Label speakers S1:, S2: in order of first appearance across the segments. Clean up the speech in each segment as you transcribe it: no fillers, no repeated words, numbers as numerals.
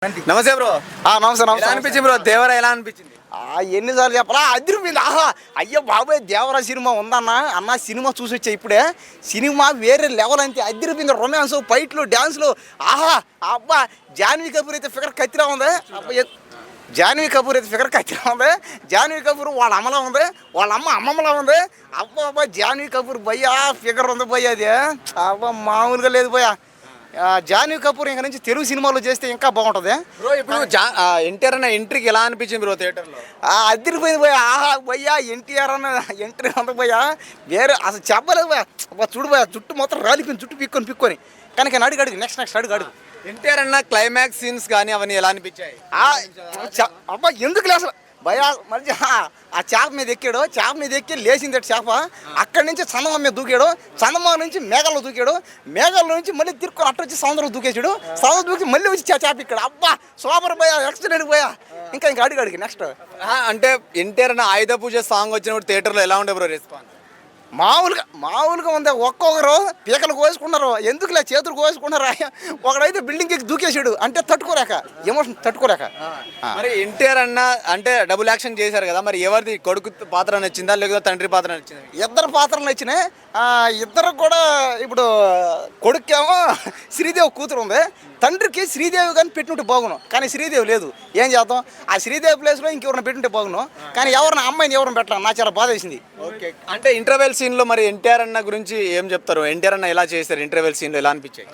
S1: నమస్తే బ్రో.
S2: నమస్తే
S1: ఎలా అనిపించింది బ్రో? దేవరా ఎలా అనిపించింది?
S2: ఎన్నిసార్లు చెప్పాలా, అదిరిపోయింది. అయ్యో బాబాయ్, దేవరా సినిమా ఉందన్న అన్న, సినిమా చూసి వచ్చా ఇప్పుడే. సినిమా వేరే లెవెల్ అంతే, అదిరిపోయింది. రొమాన్స్, ఫైట్లు, డ్యాన్స్లు. అబ్బా, జాన్వీ కపూర్ అయితే ఫిగర్ కత్తిరా ఉంది. జాన్వీ కపూర్ అయితే ఫిగర్ కత్తిరా ఉంది. జాన్వీ కపూర్ వాళ్ళ అమ్మలా ఉంది, వాళ్ళ అమ్మ అమ్మమ్మలా ఉంది. అబ్బా జాన్వీ కపూర్ భయ్యా ఫిగర్ ఉంది భయ్యా. అది అబ్బా మామూలుగా లేదు భయ్యా. జాన్వీ కపూర్ ఇంక నుంచి తెలుగు సినిమాలో చేస్తే ఇంకా బాగుంటుంది
S1: బ్రో. ఇప్పుడు ఎన్టీఆర్ అన్న ఎంట్రీకి ఎలా అనిపించింది బ్రో థియేటర్లో?
S2: అదిరిపోయింది భయ్యా. భయ్యా ఎన్టీఆర్ అన్న ఎంట్రీ ఉంది భయ్యా, వేరే అసలు చెప్పలేదు భయ్యా. చూడు భయ్యా, జుట్టు మొత్తం రాలిపోయింది, జుట్టు పిక్కొని కానీ అడుగు నెక్స్ట్ అడుగు.
S1: ఎన్టీఆర్ అన్న క్లైమాక్స్ సీన్స్ కానీ అవన్నీ ఎలా అనిపించాయి?
S2: అబ్బా ఎందుకు అసలు భయ్యా, మరి ఆ చేప మీద ఎక్కి లేచింది చేప. అక్కడి నుంచి చందమామ మీద దూకాడు, చందమామ నుంచి మేఘాల్లో దూకాడు, మేఘాల్లో నుంచి మళ్ళీ తిరుక్కొని అట్ట వచ్చి సముద్రంలో దూకేసాడు, సముద్రం దూకి మళ్ళీ వచ్చి చేప ఇక్కడ. అబ్బా సూపర్ భయ్యా, ఎక్సలెంట్ భయ్యా. ఇంకా అడుగు నెక్స్ట్.
S1: అంటే ఎన్టీఆర్ అన్న ఆయుధ పూజ సాంగ్ వచ్చినప్పుడు థియేటర్లో ఎలా ఉండే బ్రో రెస్పాన్స్?
S2: మామూలుగా ఉంది. ఒక్కొక్కరు పీకలు కోసుకున్నారు, ఎందుకులే చేతులు కోసుకున్నారు. ఒకడైతే బిల్డింగ్ ఎక్కి దూకేసాడు, అంటే తట్టుకోలేక, ఎమోషన్ తట్టుకోలేక.
S1: మరి ఎన్టీఆర్ అన్న అంటే డబుల్ యాక్షన్ చేశారు కదా, మరి ఎవరిది కొడుకు పాత్ర నచ్చిందా లేకపోతే తండ్రి పాత్ర నచ్చిందా?
S2: ఇద్దరు పాత్రలు నచ్చినాయి. ఇద్దరు కూడా ఇప్పుడు కొడుకేమో శ్రీదేవి కూతురు ఉంది, తండ్రికి శ్రీదేవి కానీ పెట్టుంటే బాగును, కానీ శ్రీదేవి లేదు. ఏం చేద్దాం, ఆ శ్రీదేవి ప్లేస్లో ఇంకెవరిని పెట్టుంటే బాగును, కానీ అమ్మాయిని ఎవరిని పెట్టాలి, నాకు చాలా బాధ వేసింది.
S1: ఓకే, అంటే ఇంటర్వెల్ సీన్లో మరి ఎన్టీఆర్ అన్న గురించి ఏం చెప్తారు? ఎన్టీఆర్ అన్న ఎలా చేశారు ఇంటర్వెల్ సీన్లో, ఎలా అనిపించాయి?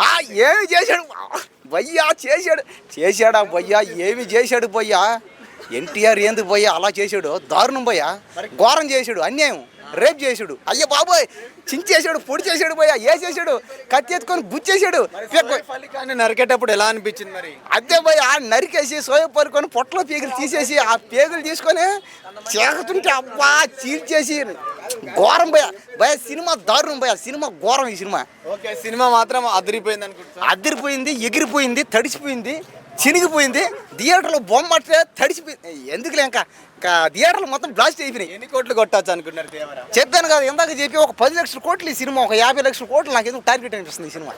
S2: ఏమి చేశాడు భయ్యా, చేశాడా భయ్యా, ఏమి చేశాడు భయ్యా. ఎన్టీఆర్ ఎందుకు భయ్యా అలా చేశాడు, దారుణం భయ్యా, ఘోరం చేశాడు, అన్యాయం, రేప్ చేశాడు. అయ్యో బాబోయ్, చించేశాడు, పొడి చేశాడు భయ్యా, వేసేసాడు, కత్తి ఎత్తుకొని గుచ్చేసాడు.
S1: నరికేటప్పుడు ఎలా అనిపించింది మరి?
S2: అదే భయ్యా, నరికేసి సోయ పరుకొని పొట్టలో పేగులు తీసేసి ఆ పేగులు తీసుకొని చేకుతుంటే అబ్బా చీల్చేసి ఘోరం భయ్యా. సినిమా దారుణం భయ్యా, సినిమా ఘోరం. ఈ సినిమా
S1: ఓకే, సినిమా మాత్రం అదిరిపోయింది అనుకుంటా.
S2: అదిరిపోయింది, ఎగిరిపోయింది, తడిసిపోయింది, చినిగిపోయింది. థియేటర్లో బొమ్మ అట్లే తడిసిపోయింది. ఎందుకులే ఇంకా థియేటర్లు మొత్తం బ్లాస్ట్ అయిపోయినాయి.
S1: ఎన్ని కోట్లు కొట్టచ్చు అనుకున్నారు?
S2: చెప్పాను కదా ఇందాక చెప్పి, ఒక 10 లక్షల కోట్లు ఈ సినిమా, ఒక 50 లక్షల కోట్లు నాకు ఎందుకు టార్గెట్ అనిపిస్తుంది ఈ సినిమా.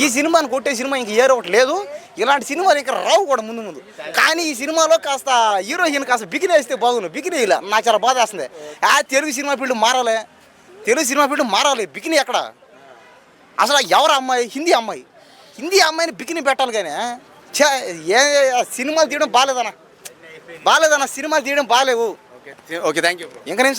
S2: ఈ సినిమాని కొట్టే సినిమా ఇంక ఏరో ఒకటి లేదు. ఇలాంటి సినిమాలు ఇక్కడ రావు కూడా ముందు. కానీ ఈ సినిమాలో కాస్త హీరోయిన్ కాస్త బిగిని వేస్తే బాగుండు, బిగిని ఇలా నాకు చాలా బాధ వేస్తుంది. తెలుగు సినిమా ఫీల్డ్ మారాలి, బిగిని ఎక్కడ అసలు ఎవరు అమ్మాయి, హిందీ అమ్మాయిని బిగిని పెట్టాలి. కానీ సినిమాలు తీయడం బాగాలేదన్న, సినిమాలు తీయడం బాగాలేవు.
S1: Okay, thank you.
S2: ఇంకా నేను